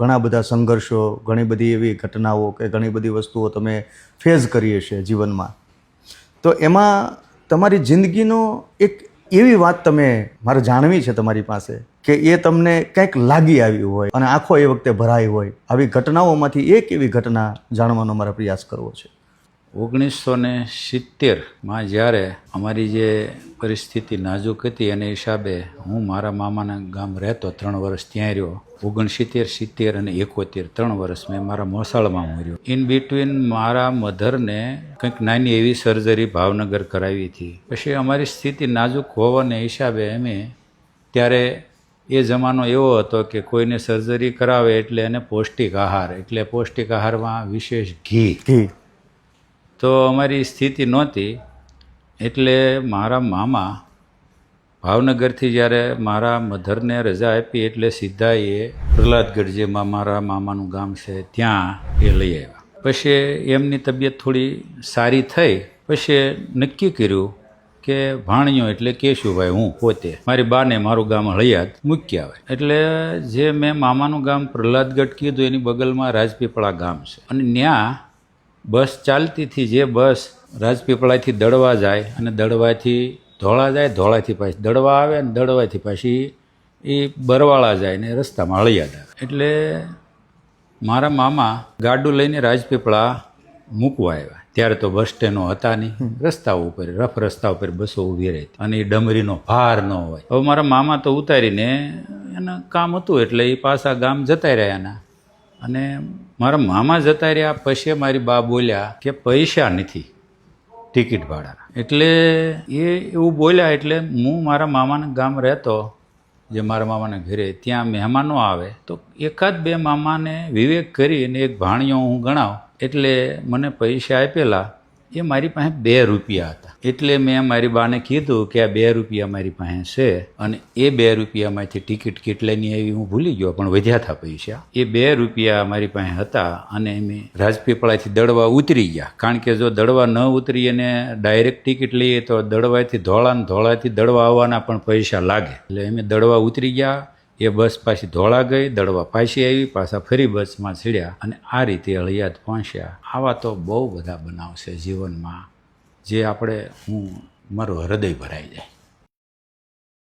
ઘણા બધા સંઘર્ષો, ઘણી બધી એવી ઘટનાઓ કે ઘણી બધી વસ્તુઓ તમે ફેસ કરી હશે જીવનમાં. તો એમાં તમારી જિંદગીનો એક એવી વાત તમે મારે જાણવી છે તમારી પાસે કે એ તમને કંઈક લાગી આવ્યું હોય અને આંખો એ વખતે ભરાઈ હોય, આવી ઘટનાઓમાંથી એક એવી ઘટના જાણવાનો મારે પ્રયાસ કરવો છે. 1970માં જ્યારે અમારી જે પરિસ્થિતિ નાજુક હતી એને હિસાબે હું મારા મામાના ગામ રહેતો, 3 વર્ષ ત્યાં રહ્યો. 69, 70 અને 71 3 વર્ષ મેં મારા મોસાળમાં મર્યો. ઇન બિટવીન મારા મધરને કંઈક નાની એવી સર્જરી ભાવનગર કરાવી હતી. પછી અમારી સ્થિતિ નાજુક હોવાને હિસાબે અમે ત્યારે એ જમાનો એવો હતો કે કોઈને સર્જરી કરાવે એટલે એને પૌષ્ટિક આહાર, એટલે પૌષ્ટિક આહારમાં વિશેષ ઘી. તો અમારી સ્થિતિ નહોતી એટલે મારા મામા ભાવનગરથી જ્યારે મારા મધરને રજા આપી એટલે સીધા એ પ્રહલાદગઢ જેમાં મારા મામાનું ગામ છે ત્યાં એ લઈ આવ્યા. પછી એમની તબિયત થોડી સારી થઈ પછી નક્કી કર્યું કે ભાણિયો એટલે કેશુભાઈ હું પોતે મારી બાને મારું ગામ હળિયાદ મૂકી આવે. એટલે જે મેં મામાનું ગામ પ્રહલાદગઢ કીધું એની બગલમાં રાજપીપળા ગામ છે અને ત્યાં બસ ચાલતી હતી. જે બસ રાજપીપળાથી દડવા જાય અને દડવાથી ધોળા જાય, ધોળાથી પાછી દડવા આવે અને દડવાથી પાછી એ બરવાળા જાય ને રસ્તામાં હળિયાદ આવે. એટલે મારા મામા ગાડું લઈને રાજપીપળા મૂકવા આવ્યા. ત્યારે તો બસ સ્ટેન્ડો હતા નહીં, રસ્તા ઉપર રફ રસ્તા ઉપર બસો ઊભી રહી અને એ ડમરીનો ભાર ન હોય. હવે મારા મામા તો ઉતારીને એના કામ હતું એટલે એ પાછા ગામ જતા રહ્યા એના. અને મારા મામા જતા રહ્યા પછી મારી બા બોલ્યા કે પૈસા નથી ટિકિટ ભાડાના. એટલે એ એવું બોલ્યા એટલે હું મારા મામાના ગામ રહેતો, જે મારા મામાના ઘરે, ત્યાં મહેમાનો આવે તો એકાદ બે મામાને વિવેક કરીને એક ભાણિયો હું ગણાવ એટલે મને પૈસા આપેલા એ મારી પાસે 2 રૂપિયા હતા. એટલે મેં મારી બાને કીધું કે આ 2 રૂપિયા મારી પાસે છે અને એ 2 રૂપિયામાંથી ટિકિટ કેટલાની આવી હું ભૂલી ગયો પણ વધ્યા હતા પૈસા. એ 2 રૂપિયા મારી પાસે હતા અને અમે રાજપીપળાથી દડવા ઉતરી ગયા. કારણ કે જો દડવા ન ઉતરી અને ડાયરેક્ટ ટિકિટ લઈએ તો દડવાથી ધોળા ને ધોળાથી દડવા આવવાના પણ પૈસા લાગે. એટલે અમે દડવા ઉતરી ગયા. એ બસ પાછી ધોળા ગઈ, દડવા પાછી આવી, પાછા ફરી બસમાં ચડ્યા અને આ રીતે હળિયાદ પહોંચ્યા. આવા તો બહુ બધા બનાવ છે જીવનમાં જે મારું હૃદય ભરાઈ જાય.